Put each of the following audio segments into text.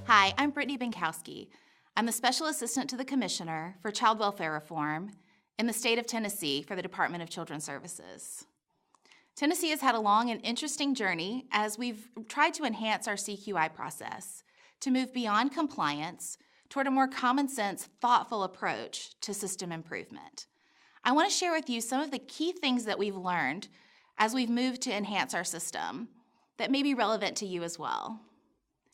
Hi, I'm Britany Binkowski. I'm the Special Assistant to the Commissioner for Child Welfare Reform in the state of Tennessee for the Department of Children's Services. Tennessee has had a long and interesting journey as we've tried to enhance our CQI process to move beyond compliance toward a more common sense, thoughtful approach to system improvement. I want to share with you some of the key things that we've learned as we've moved to enhance our system that may be relevant to you as well.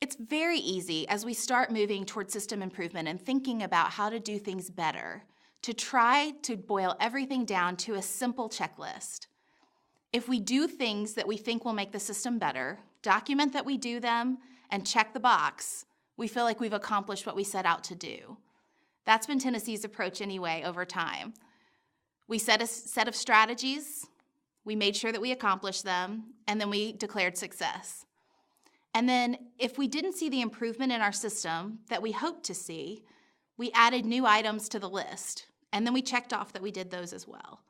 It's very easy as we start moving toward system improvement and thinking about how to do things better to try to boil everything down to a simple checklist. If we do things that we think will make the system better, document that we do them, and check the box, we feel like we've accomplished what we set out to do. That's been Tennessee's approach anyway over time. We set a set of strategies, we made sure that we accomplished them, and then we declared success. And then if we didn't see the improvement in our system that we hoped to see, we added new items to the list, and then we checked off that we did those as well.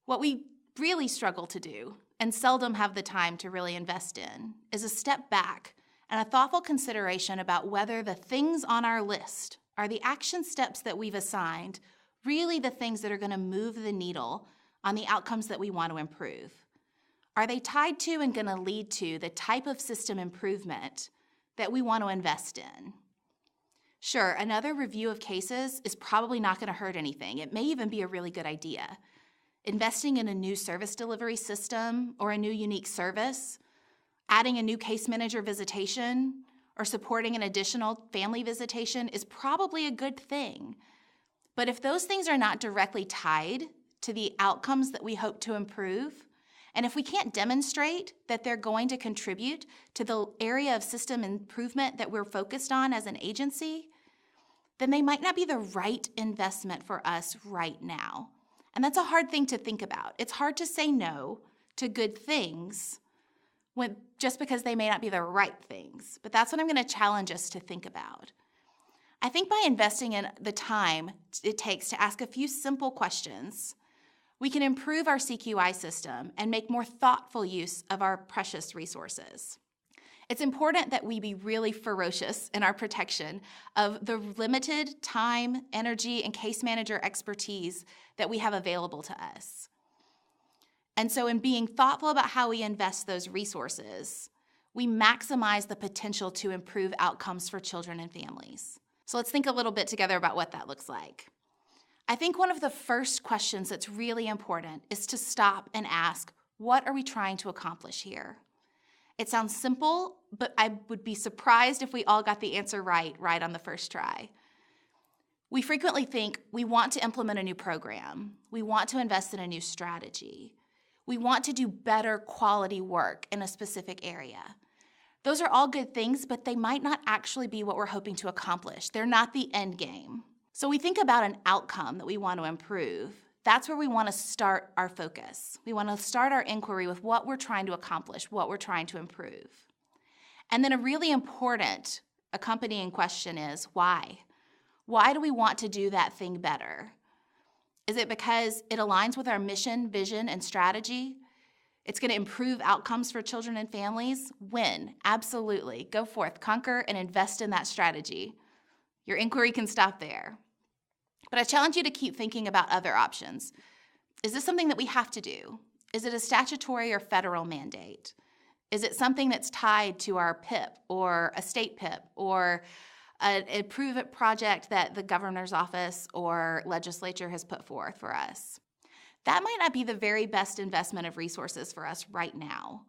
What we really struggle to do, and seldom have the time to really invest in, is a step back and a thoughtful consideration about whether the things on our list are the action steps that we've assigned really the things that are going to move the needle on the outcomes that we want to improve. Are they tied to and going to lead to the type of system improvement that we want to invest in? Sure, another review of cases is probably not going to hurt anything. It may even be a really good idea. Investing in a new service delivery system or a new unique service, adding a new case manager visitation, or supporting an additional family visitation is probably a good thing. But if those things are not directly tied to the outcomes that we hope to improve, and if we can't demonstrate that they're going to contribute to the area of system improvement that we're focused on as an agency, then they might not be the right investment for us right now. And that's a hard thing to think about. It's hard to say no to good things just because they may not be the right things. But that's what I'm going to challenge us to think about. I think by investing in the time it takes to ask a few simple questions, we can improve our CQI system and make more thoughtful use of our precious resources. It's important that we be really ferocious in our protection of the limited time, energy, and case manager expertise that we have available to us. And so in being thoughtful about how we invest those resources, we maximize the potential to improve outcomes for children and families. So let's think a little bit together about what that looks like. I think one of the first questions that's really important is to stop and ask, what are we trying to accomplish here? It sounds simple, but I would be surprised if we all got the answer right on the first try. We frequently think we want to implement a new program. We want to invest in a new strategy. We want to do better quality work in a specific area. Those are all good things, but they might not actually be what we're hoping to accomplish. They're not the end game. So we think about an outcome that we want to improve. That's where we want to start our focus. We want to start our inquiry with what we're trying to accomplish, what we're trying to improve. And then a really important accompanying question is why? Why do we want to do that thing better? Is it because it aligns with our mission, vision, and strategy? It's going to improve outcomes for children and families? When? Absolutely. Go forth, conquer, and invest in that strategy. Your inquiry can stop there. But I challenge you to keep thinking about other options. Is this something that we have to do? Is it a statutory or federal mandate? Is it something that's tied to our PIP or a state PIP or an improvement project that the governor's office or legislature has put forth for us? That might not be the very best investment of resources for us right now.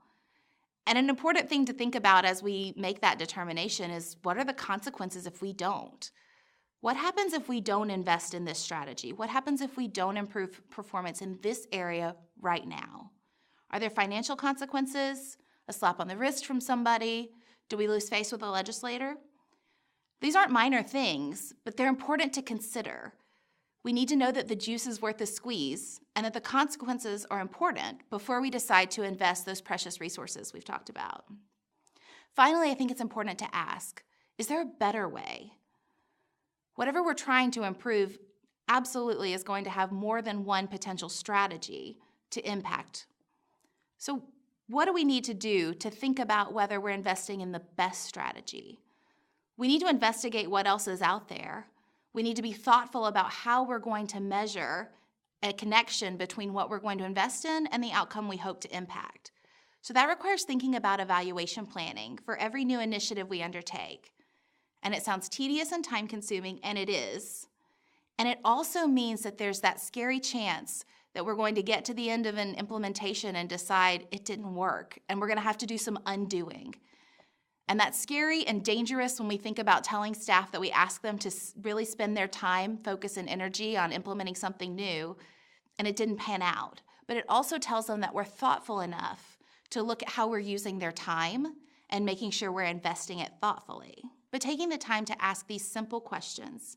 And an important thing to think about as we make that determination is, what are the consequences if we don't? What happens if we don't invest in this strategy? What happens if we don't improve performance in this area right now? Are there financial consequences? A slap on the wrist from somebody? Do we lose face with a legislator? These aren't minor things, but they're important to consider. We need to know that the juice is worth the squeeze and that the consequences are important before we decide to invest those precious resources we've talked about. Finally, I think it's important to ask, is there a better way? Whatever we're trying to improve absolutely is going to have more than one potential strategy to impact. So what do we need to do to think about whether we're investing in the best strategy? We need to investigate what else is out there. We need to be thoughtful about how we're going to measure a connection between what we're going to invest in and the outcome we hope to impact. So that requires thinking about evaluation planning for every new initiative we undertake. And it sounds tedious and time-consuming, and it is. And it also means that there's that scary chance that we're going to get to the end of an implementation and decide it didn't work, and we're going to have to do some undoing. And that's scary and dangerous when we think about telling staff that we ask them to really spend their time, focus, and energy on implementing something new, and it didn't pan out. But it also tells them that we're thoughtful enough to look at how we're using their time and making sure we're investing it thoughtfully. But taking the time to ask these simple questions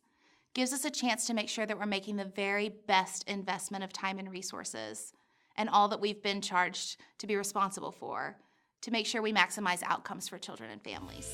gives us a chance to make sure that we're making the very best investment of time and resources and all that we've been charged to be responsible for, to make sure we maximize outcomes for children and families.